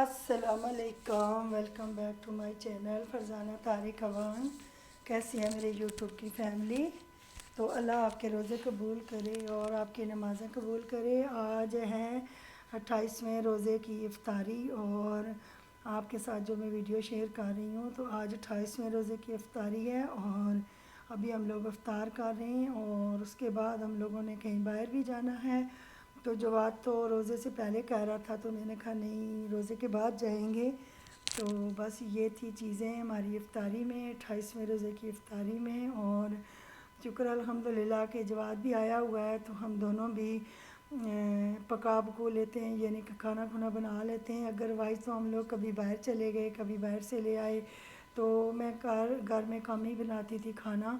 अस्सलामुअलैकुम, welcome back to my channel Farzana Tariq Awan. कैसी है मेरे यूट्यूब की फैमिली। तो अल्लाह आपके रोज़े कबूल करे और आपकी नमाज़ें कबूल करे। आज है 28वें रोज़े की इफ्तारी और आपके साथ जो मैं वीडियो शेयर कर रही हूँ, तो आज 28वें रोज़े की इफ्तारी है और अभी हम लोग इफ्तार कर रहे हैं और उसके बाद हम लोगों ने कहीं बाहर भी जाना है। तो जवाद तो रोज़े से पहले कह रहा था, तो मैंने कहा नहीं, रोज़े के बाद जाएंगे। तो बस ये थी चीज़ें हमारी इफ्तारी में, 28वें रोज़े की इफ्तारी में। और शुक्र अल्हम्दुलिल्लाह के जवाद भी आया हुआ है, तो हम दोनों भी पका पकू लेते हैं, यानी कि खाना खुना बना लेते हैं। अदरवाइज़ तो हम लोग कभी बाहर चले गए, कभी बाहर से ले आए, तो मैं घर में कम ही बनाती थी खाना।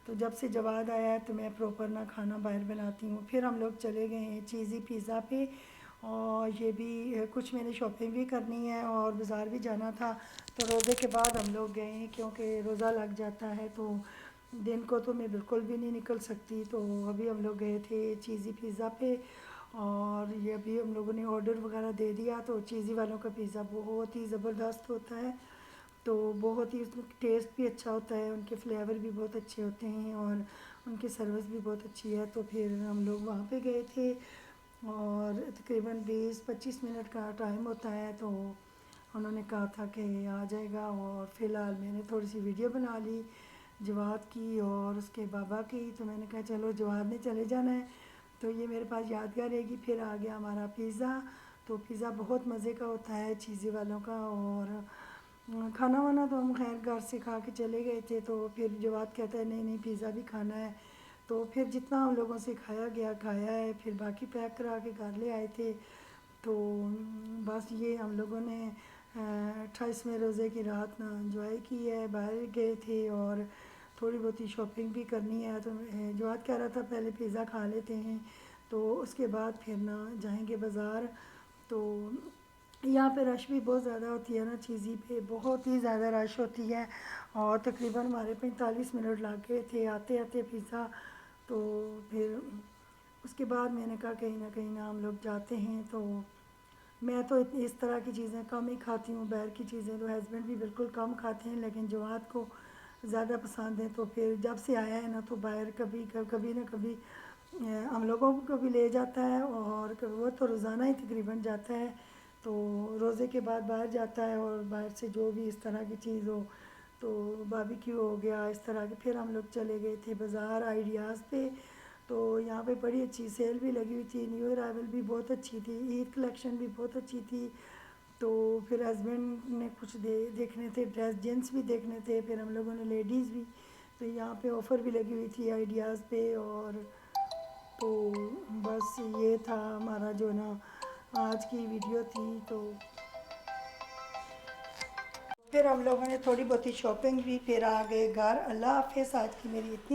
तो जब से जवाद आया है तो मैं प्रॉपर ना खाना बाहर बनाती हूँ। फिर हम लोग चले गए हैं चीज़ी पिज़्ज़ा पे, और ये भी कुछ मैंने शॉपिंग भी करनी है और बाज़ार भी जाना था। तो रोज़े के बाद हम लोग गए हैं, क्योंकि रोज़ा लग जाता है तो दिन को तो मैं बिल्कुल भी नहीं निकल सकती। तो अभी हम लोग गए थे चीज़ी पिज़्ज़ा पे और ये अभी हम लोगों ने ऑर्डर वगैरह दे दिया। तो चीज़ी वालों का पिज़्ज़ा बहुत ही ज़बरदस्त होता है, तो बहुत ही उसमें टेस्ट भी अच्छा होता है, उनके फ्लेवर भी बहुत अच्छे होते हैं और उनकी सर्विस भी बहुत अच्छी है। तो फिर हम लोग वहाँ पे गए थे और तकरीबन 20-25 मिनट का टाइम होता है। तो उन्होंने कहा था कि आ जाएगा और फ़िलहाल मैंने थोड़ी सी वीडियो बना ली जवाद की और उसके बाबा की। तो मैंने कहा चलो जवाद ने चले जाना है तो ये मेरे पास यादगार रहेगी। फिर आ गया हमारा पिज़्ज़ा। तो पिज़्ज़ा बहुत मज़े का होता है चीज़ी वालों का। और खाना वाना तो हम खैर घर से खा के चले गए थे। तो फिर जवाद कहता है नहीं नहीं पिज़्ज़ा भी खाना है। तो फिर जितना हम लोगों से खाया गया खाया है, फिर बाकी पैक करा के घर ले आए थे। तो बस ये हम लोगों ने 28वें रोज़े की रात ना इंजॉय की है, बाहर गए थे और थोड़ी बहुत ही शॉपिंग भी करनी है। तो जवाद कह रहा था पहले पिज़्ज़ा खा लेते हैं, तो उसके बाद फिर ना जाएंगे बाज़ार। तो यहाँ पे रश भी बहुत ज़्यादा होती है ना, चीज़ी पे बहुत ही ज़्यादा रश होती है और तकरीबन हमारे 45 मिनट लग गए थे आते आते पिज़्ज़ा। तो फिर उसके बाद मैंने कहा कहीं ना हम लोग जाते हैं। तो मैं तो इस तरह की चीज़ें कम ही खाती हूँ, बाहर की चीज़ें तो हस्बैंड भी बिल्कुल कम खाते हैं, लेकिन जवाद को ज़्यादा पसंद है। तो फिर जब से आया है ना, तो बाहर कभी ना कभी हम लोगों को भी ले जाता है और वो तो रोज़ाना ही तकरीबन जाता है। तो रोज़े के बाद बाहर जाता है और बाहर से जो भी इस तरह की चीज़ हो, तो बारबेक्यू हो गया इस तरह के। फिर हम लोग चले गए थे बाज़ार आइडियाज़ पे। तो यहाँ पे बड़ी अच्छी सेल भी लगी हुई थी, न्यू अराइवल भी बहुत अच्छी थी, ईद कलेक्शन भी बहुत अच्छी थी। तो फिर हस्बैंड ने कुछ देखने थे ड्रेस, जेंट्स भी देखने थे, फिर हम लोगों ने लेडीज़ भी। तो यहाँ पे ऑफ़र भी लगी हुई थी आइडियाज़ पे। और तो बस ये था हमारा जो ना आज की वीडियो थी। तो फिर हम लोगों ने थोड़ी बहुत ही शॉपिंग भी, फिर आ गए घर। अल्लाह हाफ़िज़। आज की मेरी इतनी